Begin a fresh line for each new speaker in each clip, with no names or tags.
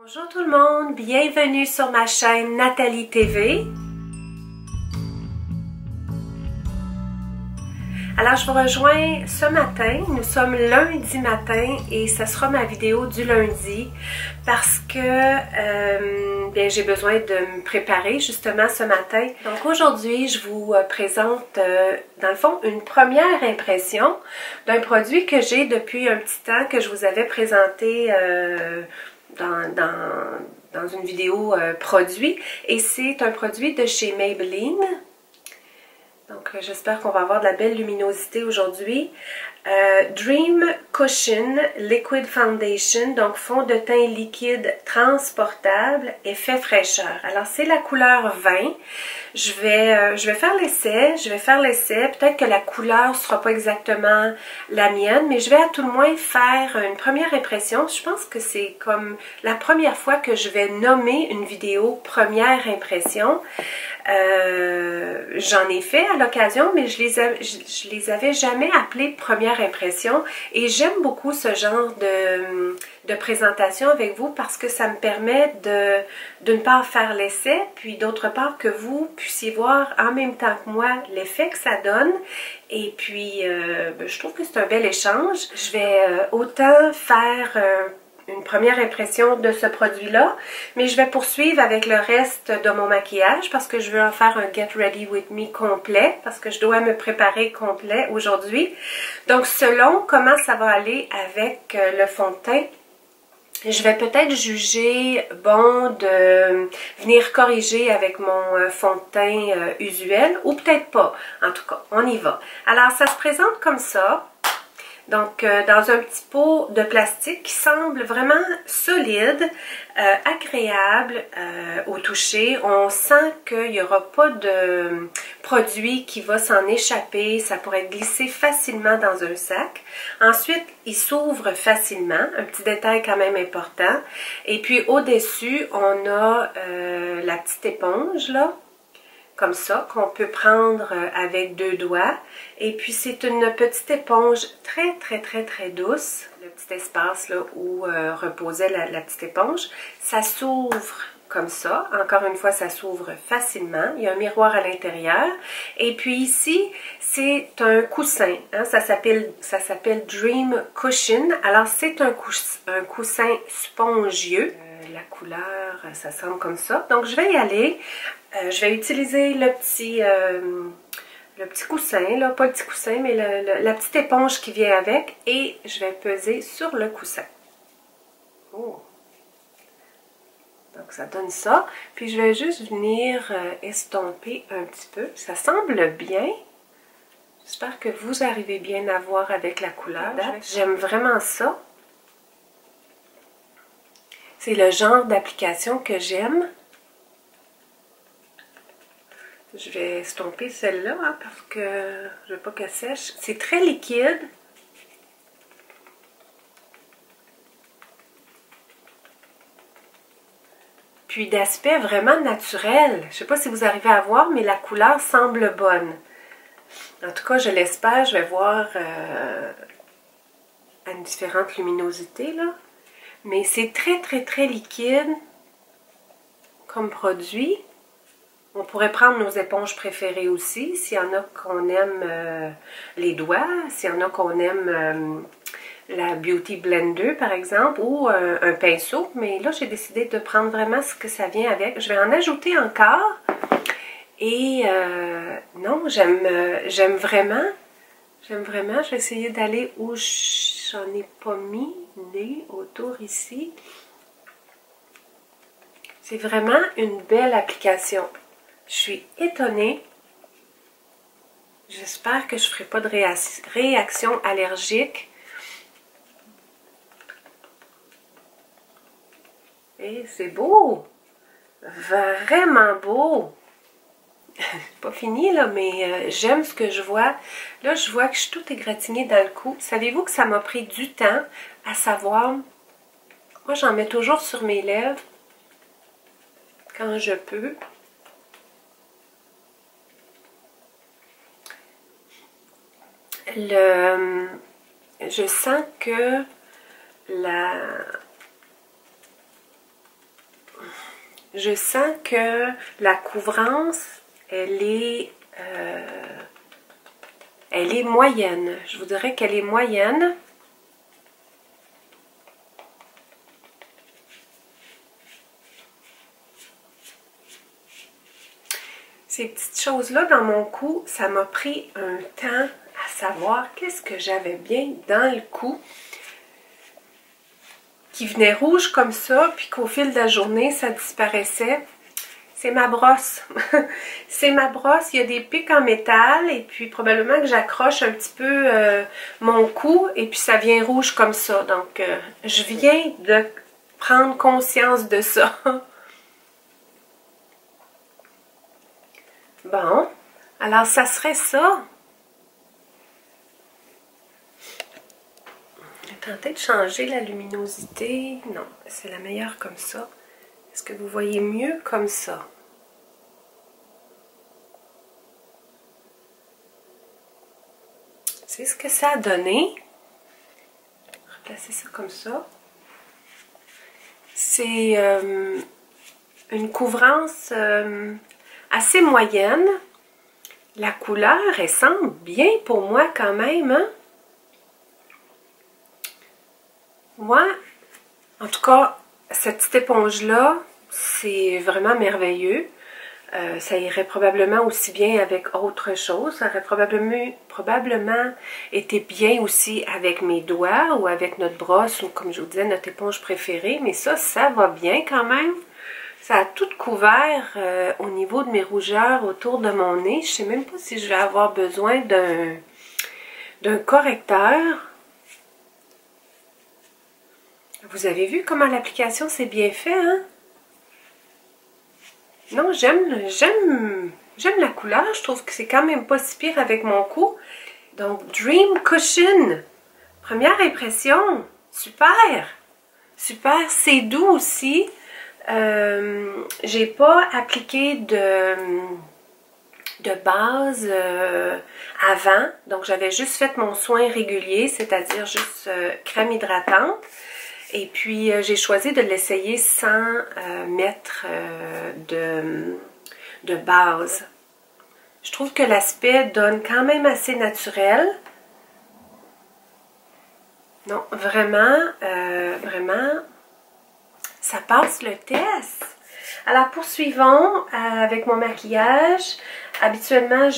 Bonjour tout le monde, bienvenue sur ma chaîne Nathalie TV. Alors je vous rejoins ce matin, nous sommes lundi matin et ce sera ma vidéo du lundi parce que bien, j'ai besoin de me préparer justement ce matin. Donc aujourd'hui je vous présente dans le fond une première impression d'un produit que j'ai depuis un petit temps que je vous avais présenté dans une vidéo produit et c'est un produit de chez Maybelline. Donc j'espère qu'on va avoir de la belle luminosité aujourd'hui. Dream Cushion Liquid Foundation, donc fond de teint liquide transportable, effet fraîcheur. Alors c'est la couleur 20. Je vais faire l'essai. Peut-être que la couleur sera pas exactement la mienne, mais je vais à tout le moins faire une première impression. Je pense que c'est comme la première fois que je vais nommer une vidéo première impression. J'en ai fait à l'occasion, mais je les avais jamais appelées première impression et j'aime beaucoup ce genre de présentation avec vous parce que ça me permet d'une part faire l'essai, puis d'autre part que vous puissiez voir en même temps que moi l'effet que ça donne. Et puis je trouve que c'est un bel échange. Je vais autant faire une première impression de ce produit-là, mais je vais poursuivre avec le reste de mon maquillage parce que je veux en faire un Get Ready With Me complet, parce que je dois me préparer complet aujourd'hui. Donc selon comment ça va aller avec le fond de teint, je vais peut-être juger bon de venir corriger avec mon fond de teint usuel, ou peut-être pas. En tout cas, on y va. Alors ça se présente comme ça. Donc, dans un petit pot de plastique qui semble vraiment solide, agréable au toucher. On sent qu'il n'y aura pas de produit qui va s'en échapper. Ça pourrait glisser facilement dans un sac. Ensuite, il s'ouvre facilement. Un petit détail quand même important. Et puis, au-dessus, on a la petite éponge, là. Comme ça, qu'on peut prendre avec deux doigts. Et puis, c'est une petite éponge très douce. Le petit espace là où reposait la petite éponge. Ça s'ouvre comme ça. Encore une fois, ça s'ouvre facilement. Il y a un miroir à l'intérieur. Et puis ici, c'est un coussin. Hein? Ça s'appelle Dream Cushion. Alors, c'est un coussin spongieux. La couleur, ça semble comme ça. Donc, je vais y aller. Je vais utiliser le petit coussin, là, pas le petit coussin, mais la petite éponge qui vient avec et je vais peser sur le coussin. Oh. Donc ça donne ça. Puis je vais juste venir estomper un petit peu. Ça semble bien. J'espère que vous arrivez bien à voir avec la couleur. J'aime vraiment ça. C'est le genre d'application que j'aime. Je vais estomper celle-là hein, parce que je veux pas qu'elle sèche. C'est très liquide. Puis d'aspect vraiment naturel. Je sais pas si vous arrivez à voir, mais la couleur semble bonne. En tout cas, je l'espère. Je vais voir à une différente luminosité là. Mais c'est très liquide comme produit. On pourrait prendre nos éponges préférées aussi, s'il y en a qu'on aime les doigts, s'il y en a qu'on aime la Beauty Blender par exemple, ou un pinceau. Mais là, j'ai décidé de prendre vraiment ce que ça vient avec. Je vais en ajouter encore. Et non, j'aime vraiment. Je vais essayer d'aller où j'en ai pas mis, autour ici. C'est vraiment une belle application. Je suis étonnée. J'espère que je ne ferai pas de réaction allergique. Et c'est beau! Vraiment beau! C'est pas fini là, mais j'aime ce que je vois. Là, je vois que je suis tout égratignée dans le cou. Savez-vous que ça m'a pris du temps à savoir? Moi, j'en mets toujours sur mes lèvres quand je peux. Je sens que je sens que la couvrance, elle est moyenne. Je vous dirais qu'elle est moyenne. Ces petites choses-là dans mon cou, ça m'a pris un temps à savoir qu'est-ce que j'avais bien dans le cou, qui venait rouge comme ça, puis qu'au fil de la journée, ça disparaissait. C'est ma brosse. C'est ma brosse. Il y a des pics en métal, et puis probablement que j'accroche un petit peu mon cou, et puis ça vient rouge comme ça. Donc, je viens de prendre conscience de ça. Bon, alors ça serait ça. Je vais tenter de changer la luminosité. Non, c'est la meilleure comme ça. Est-ce que vous voyez mieux comme ça? C'est ce que ça a donné. Replacer ça comme ça. C'est une couvrance assez moyenne. La couleur, elle semble bien pour moi quand même, hein? Moi, en tout cas, cette petite éponge-là, c'est vraiment merveilleux. Ça irait probablement aussi bien avec autre chose. Ça aurait probablement été bien aussi avec mes doigts ou avec notre brosse ou, comme je vous disais, notre éponge préférée. Mais ça va bien quand même. Ça a tout couvert au niveau de mes rougeurs autour de mon nez. Je ne sais même pas si je vais avoir besoin d'un correcteur. Vous avez vu comment l'application c'est bien fait, hein? Non, j'aime la couleur. Je trouve que c'est quand même pas si pire avec mon cou. Donc, Dream Cushion. Première impression. Super. Super. C'est doux aussi. J'ai pas appliqué de base avant. Donc, j'avais juste fait mon soin régulier, c'est-à-dire juste crème hydratante. Et puis, j'ai choisi de l'essayer sans mettre de base. Je trouve que l'aspect donne quand même assez naturel. Non, vraiment, vraiment, ça passe le test. Alors, poursuivons avec mon maquillage. Habituellement,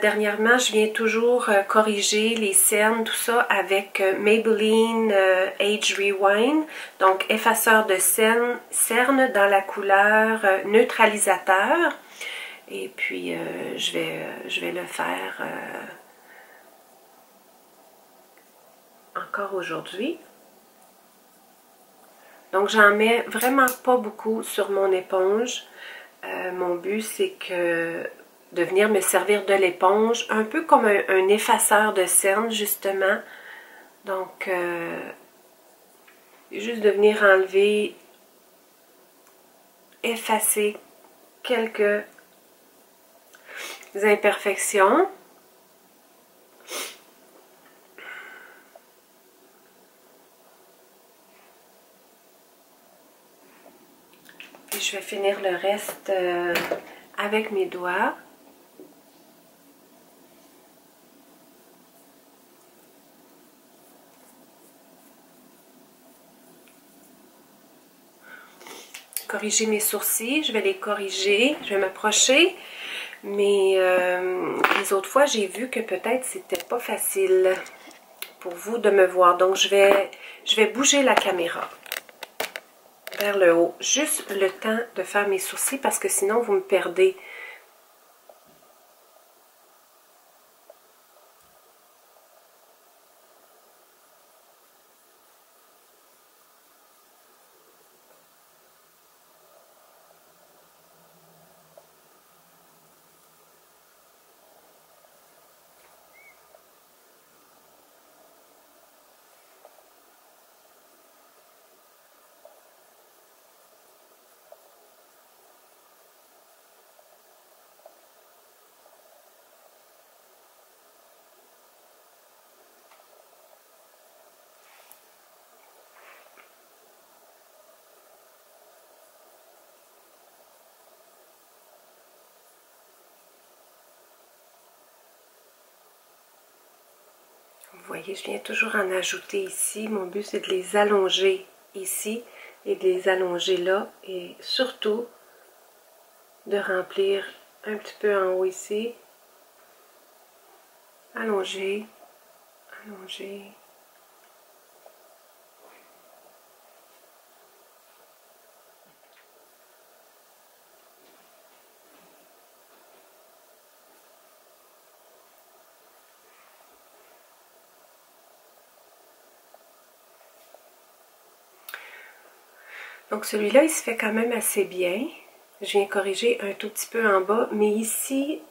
dernièrement, je viens toujours corriger les cernes, tout ça, avec Maybelline Age Rewind. Donc, effaceur de cernes dans la couleur neutralisateur. Et puis, je vais le faire encore aujourd'hui. Donc, j'en mets vraiment pas beaucoup sur mon éponge. Mon but, c'est que de venir me servir de l'éponge, un peu comme un effaceur de cernes, justement. Donc, juste de venir enlever, effacer quelques imperfections. Et je vais finir le reste avec mes doigts. Corriger mes sourcils, je vais les corriger, je vais m'approcher. Mais les autres fois, j'ai vu que peut-être c'était pas facile pour vous de me voir. Donc, je vais bouger la caméra vers le haut. Juste le temps de faire mes sourcils parce que sinon, vous me perdez. vous voyez, je viens toujours en ajouter ici. Mon but, c'est de les allonger ici et de les allonger là. Et surtout, de remplir un petit peu en haut ici. Allonger, allonger. Donc celui-là, il se fait quand même assez bien. Je viens corriger un tout petit peu en bas, mais ici,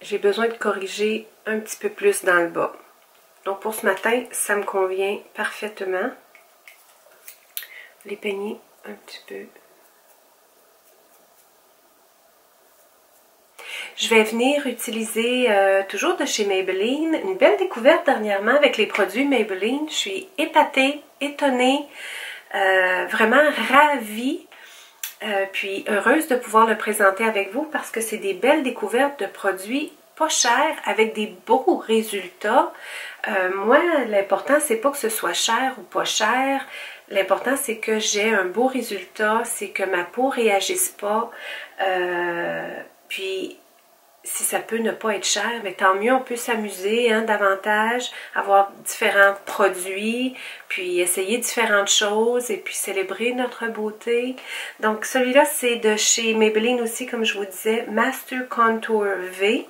j'ai besoin de corriger un petit peu plus dans le bas. Donc pour ce matin, ça me convient parfaitement. Les peigner un petit peu. Je vais venir utiliser, toujours de chez Maybelline, une belle découverte dernièrement avec les produits Maybelline. Je suis épatée, étonnée, vraiment ravie. Puis heureuse de pouvoir le présenter avec vous parce que c'est des belles découvertes de produits pas chers avec des beaux résultats. Moi, l'important, c'est pas que ce soit cher ou pas cher. L'important, c'est que j'ai un beau résultat, c'est que ma peau réagisse pas. Puis, si ça peut ne pas être cher, mais tant mieux, on peut s'amuser hein, davantage, avoir différents produits, puis essayer différentes choses et puis célébrer notre beauté. Donc celui-là, c'est de chez Maybelline aussi, comme je vous disais, Master Contour V.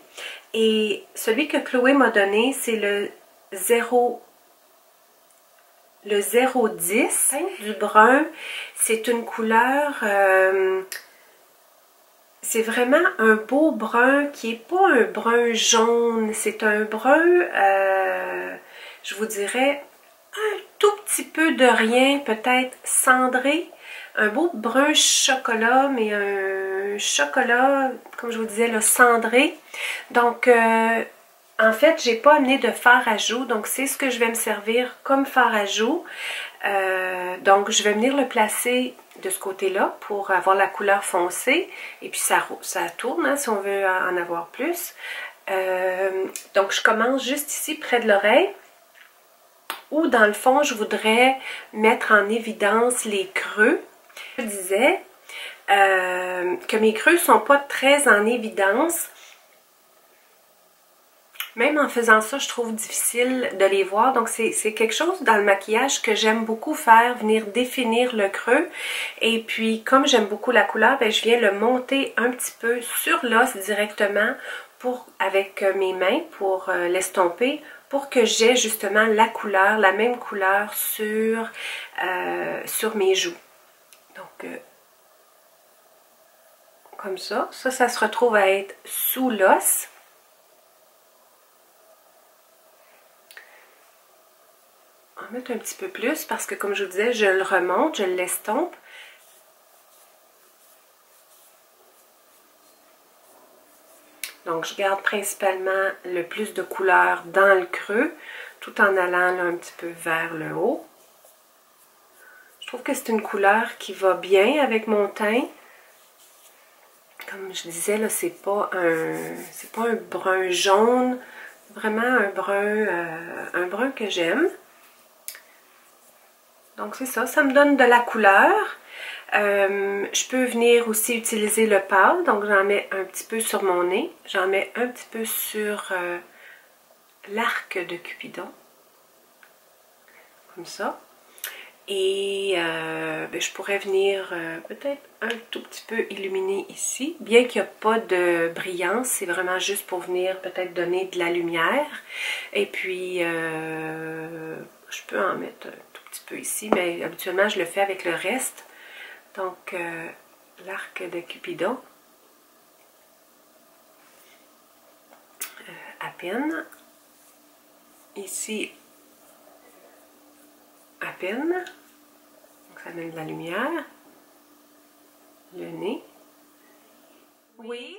Et celui que Chloé m'a donné, c'est le 010 du brun. C'est une couleur... c'est vraiment un beau brun qui n'est pas un brun jaune, c'est un brun, je vous dirais, un tout petit peu de rien, peut-être cendré. Un beau brun chocolat, mais un chocolat, comme je vous disais, le cendré. Donc, en fait, j'ai pas amené de fard à joues, donc c'est ce que je vais me servir comme fard à joues. Donc, je vais venir le placer de ce côté-là pour avoir la couleur foncée. Et puis, ça tourne hein, si on veut en avoir plus. Donc, je commence juste ici, près de l'oreille. Ou, dans le fond, je voudrais mettre en évidence les creux. Je disais que mes creux ne sont pas très en évidence. Même en faisant ça, je trouve difficile de les voir. Donc, c'est quelque chose dans le maquillage que j'aime beaucoup faire, venir définir le creux. Et puis, comme j'aime beaucoup la couleur, ben, je viens le monter un petit peu sur l'os directement avec mes mains pour l'estomper, pour que j'ai justement la couleur, la même couleur sur mes joues. Donc, comme ça. Ça se retrouve à être sous l'os. On va mettre un petit peu plus parce que comme je vous disais, je le remonte, je l'estompe. Donc je garde principalement le plus de couleur dans le creux tout en allant là, un petit peu vers le haut. Je trouve que c'est une couleur qui va bien avec mon teint. Comme je disais, là, c'est pas un brun jaune, vraiment un brun que j'aime. Donc c'est ça, ça me donne de la couleur. Je peux venir aussi utiliser le pâle, donc j'en mets un petit peu sur mon nez. J'en mets un petit peu sur l'arc de Cupidon. Comme ça. Et ben, je pourrais venir peut-être un tout petit peu illuminer ici. Bien qu'il n'y a pas de brillance, c'est vraiment juste pour venir peut-être donner de la lumière. Et puis, je peux en mettre un tout petit peu ici, mais habituellement je le fais avec le reste. Donc, l'arc de Cupidon. À peine. Ici, à peine. Donc, ça donne de la lumière. Le nez. Oui?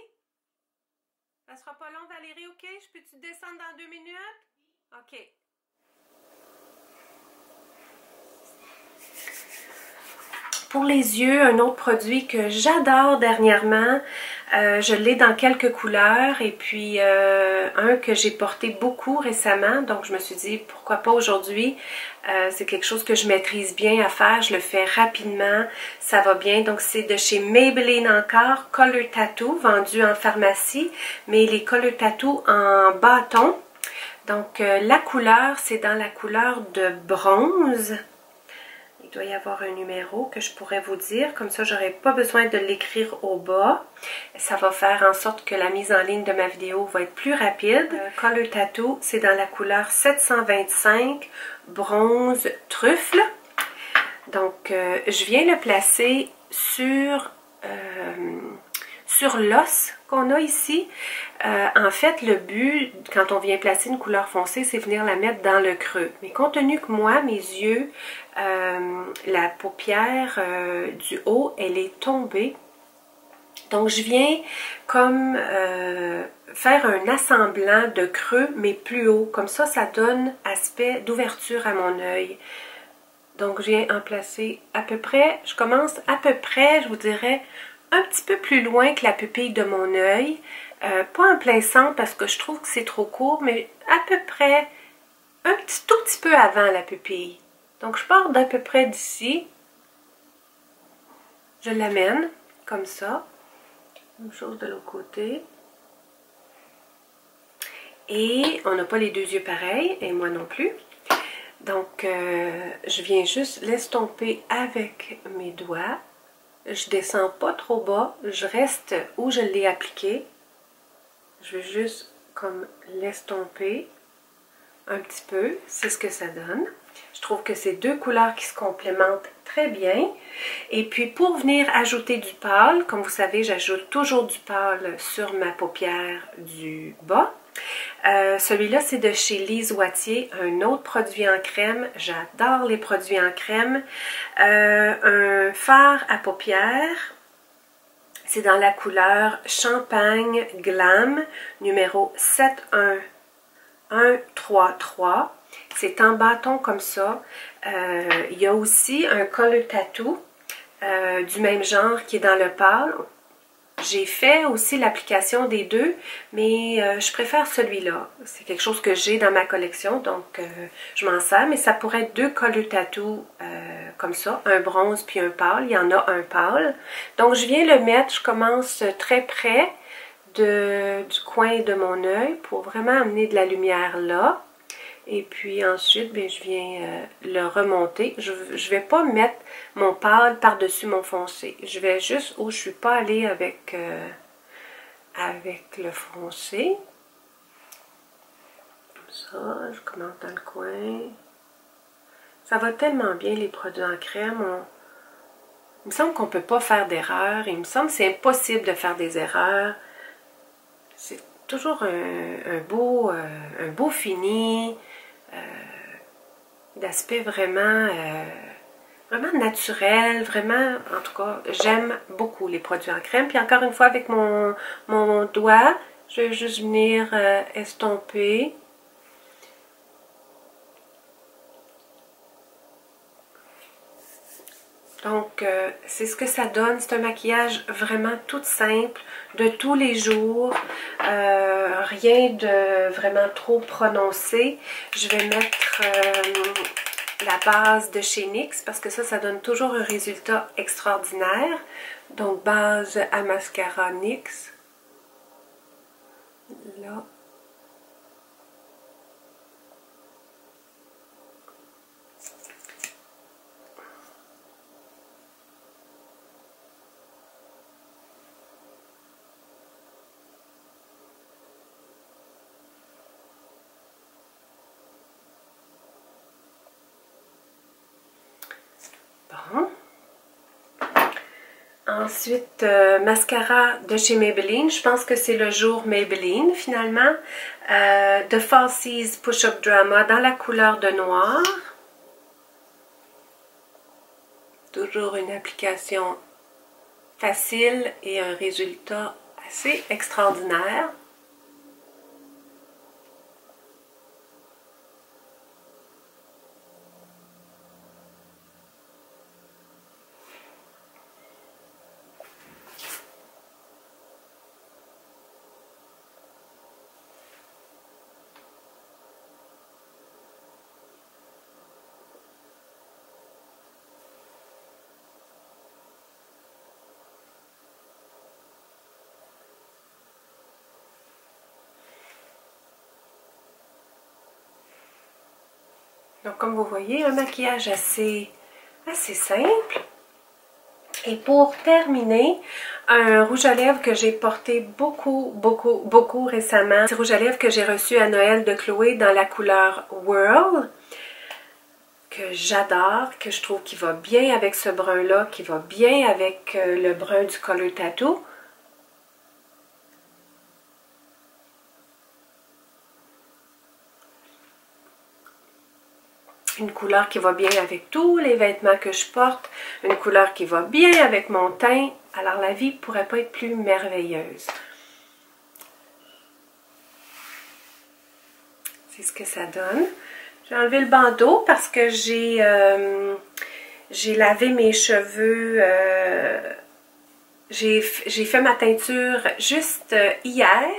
Ça sera pas long, Valérie, ok? Je peux-tu descendre dans 2 minutes? Ok. Pour les yeux, un autre produit que j'adore dernièrement, Je l'ai dans quelques couleurs et puis un que j'ai porté beaucoup récemment, donc je me suis dit pourquoi pas aujourd'hui. C'est quelque chose que je maîtrise bien à faire, je le fais rapidement, ça va bien. Donc c'est de chez Maybelline encore, Color Tattoo, vendu en pharmacie, mais les Color Tattoo en bâton. Donc la couleur, c'est dans la couleur de bronze. Il doit y avoir un numéro que je pourrais vous dire, comme ça j'aurai pas besoin de l'écrire au bas. Ça va faire en sorte que la mise en ligne de ma vidéo va être plus rapide. Color Tattoo, c'est dans la couleur 725, bronze trufle. Donc je viens le placer sur l'os qu'on a ici. En fait, le but, quand on vient placer une couleur foncée, c'est venir la mettre dans le creux. Mais compte tenu que moi, mes yeux, la paupière du haut, elle est tombée. Donc, je viens comme faire un assemblant de creux, mais plus haut. Comme ça donne aspect d'ouverture à mon œil. Donc, je viens en placer à peu près, je commence à peu près, je vous dirais, un petit peu plus loin que la pupille de mon œil. Pas en plein centre parce que je trouve que c'est trop court, mais à peu près tout petit peu avant la pupille. Donc je pars d'à peu près d'ici. Je l'amène comme ça. Même chose de l'autre côté. Et on n'a pas les deux yeux pareils, et moi non plus. Donc je viens juste l'estomper avec mes doigts. Je descends pas trop bas, je reste où je l'ai appliqué. Je vais juste comme l'estomper un petit peu, c'est ce que ça donne. Je trouve que c'est deux couleurs qui se complémentent très bien. Et puis pour venir ajouter du pâle, comme vous savez, j'ajoute toujours du pâle sur ma paupière du bas. Celui-là, c'est de chez Lise Wattier, un autre produit en crème. J'adore les produits en crème. Un fard à paupières. C'est dans la couleur Champagne Glam, numéro 71133. C'est en bâton comme ça. Il y a aussi un Color Tattoo du même genre qui est dans le pâle. J'ai fait aussi l'application des deux, mais je préfère celui-là. C'est quelque chose que j'ai dans ma collection, donc je m'en sers. Mais ça pourrait être deux Color Tattoo comme ça, un bronze puis un pâle. Il y en a un pâle. Donc je viens le mettre, je commence très près du coin de mon œil pour vraiment amener de la lumière là. Et puis ensuite, bien, je viens le remonter. Je ne vais pas mettre mon pâle par-dessus mon foncé. Je vais juste où je ne suis pas allée avec le foncé. Comme ça, je commence dans le coin. Ça va tellement bien les produits en crème. Il me semble qu'on ne peut pas faire d'erreur. Il me semble que c'est impossible de faire des erreurs. C'est toujours un beau fini. D'aspect vraiment, vraiment naturel, vraiment, en tout cas, j'aime beaucoup les produits en crème. Puis encore une fois, avec mon doigt, je vais juste venir estomper. Donc, c'est ce que ça donne. C'est un maquillage vraiment tout simple, de tous les jours. Rien de vraiment trop prononcé. Je vais mettre la base de chez NYX parce que ça donne toujours un résultat extraordinaire. Donc, base à mascara NYX. Là. Ensuite, mascara de chez Maybelline. Je pense que c'est le jour Maybelline finalement. De Falsies Push-Up Drama dans la couleur de noir. Toujours une application facile et un résultat assez extraordinaire. Donc comme vous voyez, un maquillage assez simple. Et pour terminer, un rouge à lèvres que j'ai porté beaucoup récemment. C'est rouge à lèvres que j'ai reçu à Noël de Chloé dans la couleur Whirl, que j'adore, que je trouve qui va bien avec ce brun-là, qui va bien avec le brun du Color Tattoo. Une couleur qui va bien avec tous les vêtements que je porte, une couleur qui va bien avec mon teint. Alors la vie ne pourrait pas être plus merveilleuse. C'est ce que ça donne. J'ai enlevé le bandeau parce que j'ai lavé mes cheveux. J'ai fait ma teinture juste hier.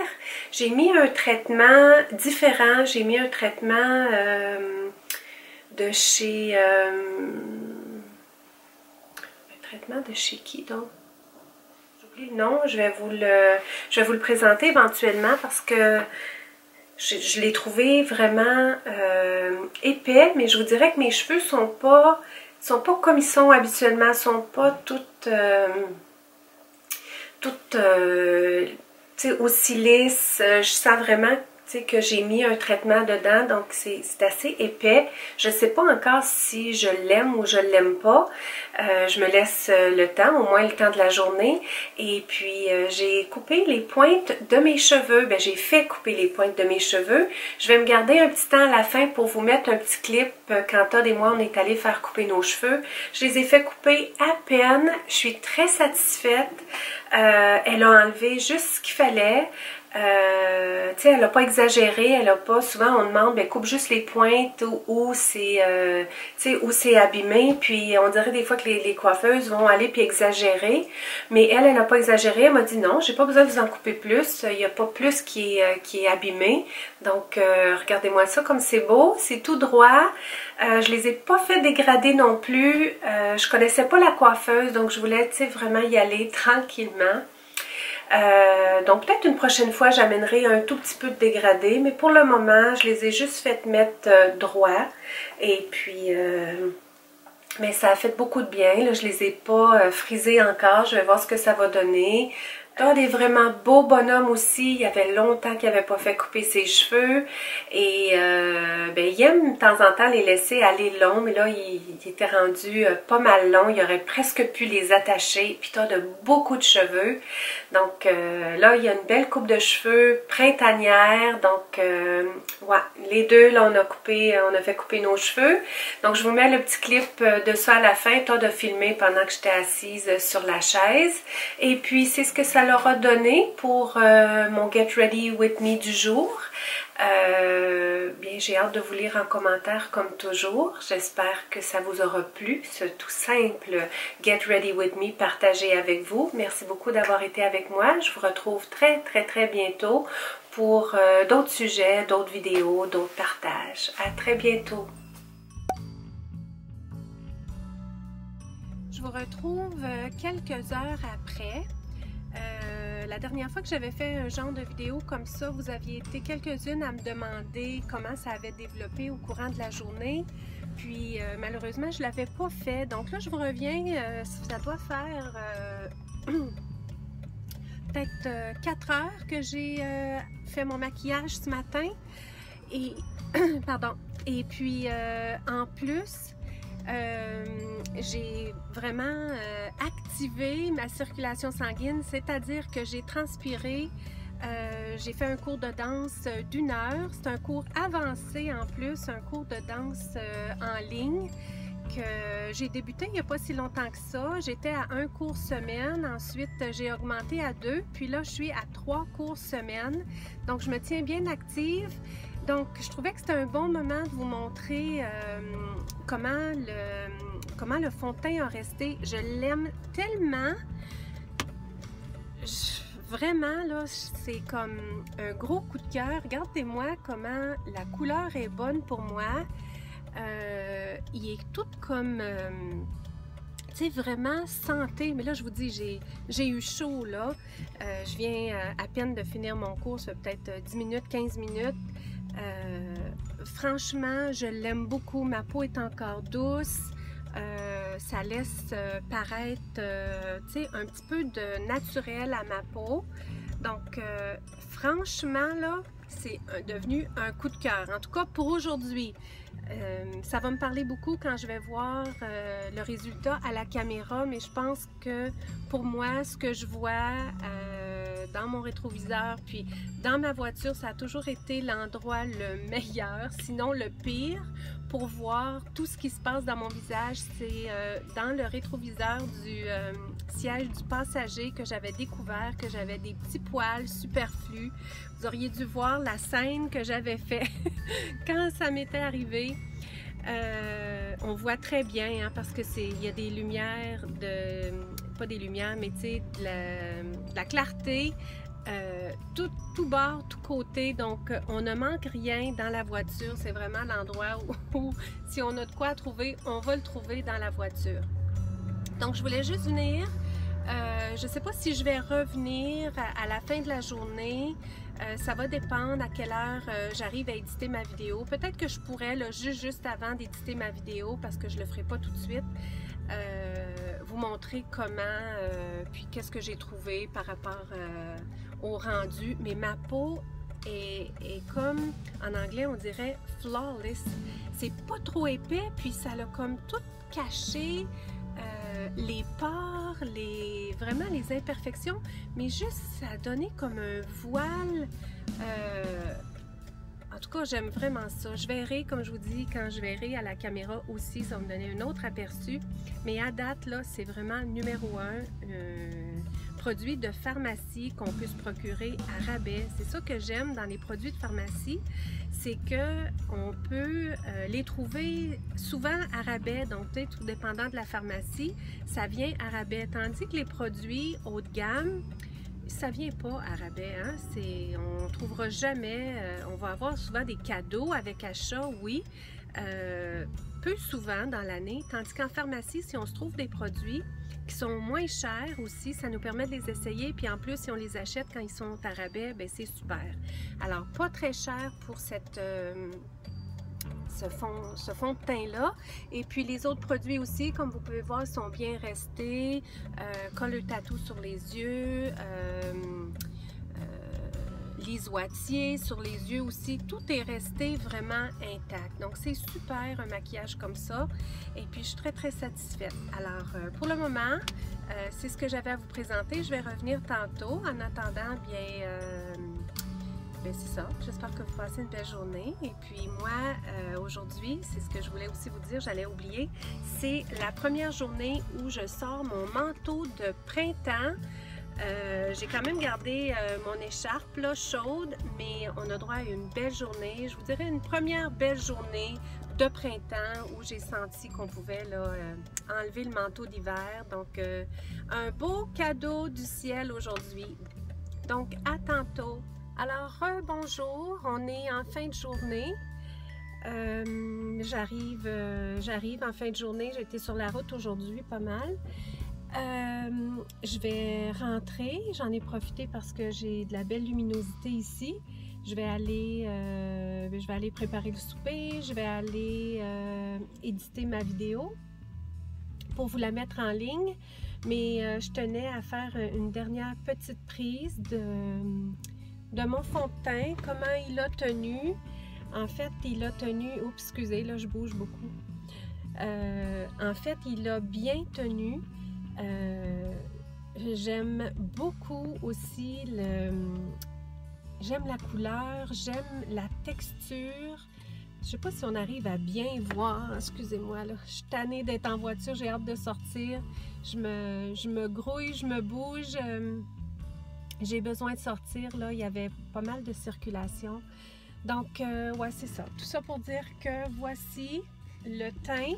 J'ai mis un traitement différent. J'ai mis un traitement de chez... un traitement de chez qui donc? J'oublie le nom. Je vais vous le présenter éventuellement parce que je l'ai trouvé vraiment épais, mais je vous dirais que mes cheveux sont pas comme ils sont habituellement, sont pas toutes aussi lisses. Je sens vraiment que j'ai mis un traitement dedans, donc c'est assez épais. Je ne sais pas encore si je l'aime ou je ne l'aime pas. Je me laisse le temps, au moins le temps de la journée. Et puis j'ai coupé les pointes de mes cheveux. Ben, j'ai fait couper les pointes de mes cheveux. Je vais me garder un petit temps à la fin pour vous mettre un petit clip quand Todd et moi on est allés faire couper nos cheveux. Je les ai fait couper à peine. Je suis très satisfaite. Elle a enlevé juste ce qu'il fallait. Elle n'a pas exagéré, elle n'a pas, souvent on demande, ben, coupe juste les pointes où c'est abîmé, puis on dirait des fois que les coiffeuses vont aller puis exagérer, mais elle n'a pas exagéré, elle m'a dit non, j'ai pas besoin de vous en couper plus, il n'y a pas plus qui est abîmé, donc regardez-moi ça comme c'est beau, c'est tout droit, je les ai pas fait dégrader non plus, je connaissais pas la coiffeuse, donc je voulais vraiment y aller tranquillement. Donc peut-être une prochaine fois j'amènerai un tout petit peu de dégradé, mais pour le moment je les ai juste fait mettre droit et puis mais ça a fait beaucoup de bien, là, je les ai pas frisés encore, je vais voir ce que ça va donner. Todd est vraiment beau bonhomme aussi, il y avait longtemps qu'il n'avait pas fait couper ses cheveux et ben, il aime de temps en temps les laisser aller longs, mais là il était rendu pas mal long, il aurait presque pu les attacher, puis Todd a beaucoup de cheveux, donc là il y a une belle coupe de cheveux printanière, donc ouais, les deux là on a fait couper nos cheveux, donc je vous mets le petit clip de ça à la fin. Todd a filmé pendant que j'étais assise sur la chaise et puis c'est ce que ça leur a donné pour mon Get Ready With Me du jour. Bien, j'ai hâte de vous lire en commentaire comme toujours. J'espère que ça vous aura plu, ce tout simple Get Ready With Me partagé avec vous. Merci beaucoup d'avoir été avec moi. Je vous retrouve très bientôt pour d'autres sujets, d'autres vidéos, d'autres partages. À très bientôt. Je vous retrouve quelques heures après. La dernière fois que j'avais fait un genre de vidéo comme ça, vous aviez été quelques-unes à me demander comment ça avait développé au courant de la journée. Puis malheureusement, je ne l'avais pas fait. Donc là, je vous reviens, ça doit faire peut-être 4 heures que j'ai fait mon maquillage ce matin. Et, pardon. Et puis en plus, j'ai vraiment activé ma circulation sanguine, c'est-à-dire que j'ai transpiré, j'ai fait un cours de danse d'1 heure, c'est un cours avancé en plus, un cours de danse en ligne que j'ai débuté il n'y a pas si longtemps que ça. J'étais à 1 cours semaine, ensuite j'ai augmenté à 2, puis là je suis à 3 cours semaine, donc je me tiens bien active. Donc, je trouvais que c'était un bon moment de vous montrer comment le fond de teint a resté. Je l'aime tellement. Vraiment, là, c'est comme un gros coup de cœur. Regardez-moi comment la couleur est bonne pour moi. Il est tout comme... tu sais, vraiment santé. Mais là, je vous dis, j'ai eu chaud, là. Je viens à peine de finir mon cours, ça fait peut-être 10 minutes, 15 minutes. franchement, je l'aime beaucoup. Ma peau est encore douce. Ça laisse paraître tu sais, un petit peu de naturel à ma peau. Donc, franchement, là, c'est devenu un coup de cœur. En tout cas, pour aujourd'hui. Ça va me parler beaucoup quand je vais voir le résultat à la caméra, mais je pense que pour moi, ce que je vois dans mon rétroviseur, puis dans ma voiture, ça a toujours été l'endroit le meilleur, sinon le pire, pour voir tout ce qui se passe dans mon visage. C'est dans le rétroviseur du siège du passager que j'avais découvert, que j'avais des petits poils superflus. Vous auriez dû voir la scène que j'avais fait quand ça m'était arrivé. On voit très bien, hein, parce que il y a des lumières, pas des lumières, mais tu sais, de la clarté, tout bord, tout côté, donc on ne manque rien dans la voiture. C'est vraiment l'endroit où si on a de quoi trouver, on va le trouver dans la voiture. Donc je voulais juste venir. Je ne sais pas si je vais revenir à la fin de la journée. Ça va dépendre à quelle heure j'arrive à éditer ma vidéo. Peut-être que je pourrais, là, juste avant d'éditer ma vidéo, parce que je ne le ferai pas tout de suite, vous montrer comment, puis qu'est-ce que j'ai trouvé par rapport au rendu. Mais ma peau est comme, en anglais, on dirait flawless. C'est pas trop épais, puis ça l'a comme tout caché. Les pores, vraiment les imperfections, mais juste ça a donné comme un voile. En tout cas, j'aime vraiment ça. Je verrai, comme je vous dis, quand je verrai à la caméra aussi, ça va me donner un autre aperçu. Mais à date, là, c'est vraiment numéro 1, produit de pharmacie qu'on peut se procurer à rabais. C'est ça que j'aime dans les produits de pharmacie, c'est que on peut les trouver souvent à rabais, donc peut-être tout dépendant de la pharmacie, ça vient à rabais. Tandis que les produits haut de gamme, ça vient pas à rabais, hein? On ne trouvera jamais, on va avoir souvent des cadeaux avec achat, oui, peu souvent dans l'année, tandis qu'en pharmacie, si on se trouve des produits qui sont moins chers aussi, ça nous permet de les essayer, puis en plus, si on les achète quand ils sont à rabais, ben c'est super. Alors, pas très cher pour cette... ce fond de teint-là. Et puis les autres produits aussi, comme vous pouvez voir, sont bien restés. Color Tattoo sur les yeux, l'isoitier sur les yeux aussi. Tout est resté vraiment intact. Donc c'est super un maquillage comme ça. Et puis je suis très très satisfaite. Alors pour le moment, c'est ce que j'avais à vous présenter. Je vais revenir tantôt. En attendant, bien... c'est ça. J'espère que vous passez une belle journée. Et puis moi, aujourd'hui, c'est ce que je voulais aussi vous dire, j'allais oublier, c'est la première journée où je sors mon manteau de printemps. J'ai quand même gardé mon écharpe là, chaude, mais on a droit à une belle journée. Je vous dirais une première belle journée de printemps où j'ai senti qu'on pouvait là, enlever le manteau d'hiver. Donc, un beau cadeau du ciel aujourd'hui. Donc, à tantôt. Alors, bonjour, on est en fin de journée. J'arrive en fin de journée. J'ai été sur la route aujourd'hui, pas mal. Je vais rentrer. J'en ai profité parce que j'ai de la belle luminosité ici. Je vais aller préparer le souper. Je vais aller éditer ma vidéo pour vous la mettre en ligne. Mais je tenais à faire une dernière petite prise de mon fond de teint, comment il a tenu. En fait, il a tenu... Oups, excusez, là, je bouge beaucoup. En fait, il a bien tenu. J'aime beaucoup aussi j'aime la couleur, j'aime la texture. Je sais pas si on arrive à bien voir. Excusez-moi, là. Je suis tannée d'être en voiture, j'ai hâte de sortir. Je me grouille, je me bouge. J'ai besoin de sortir, là, il y avait pas mal de circulation. Donc, ouais, c'est ça. Tout ça pour dire que voici le teint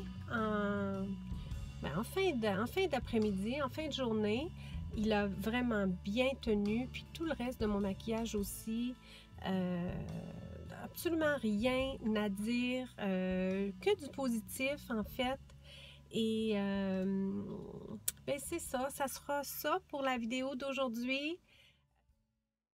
en fin d'après-midi, en fin de journée. Il a vraiment bien tenu, puis tout le reste de mon maquillage aussi. Absolument rien à dire, que du positif, en fait. Et ben c'est ça, ça sera ça pour la vidéo d'aujourd'hui.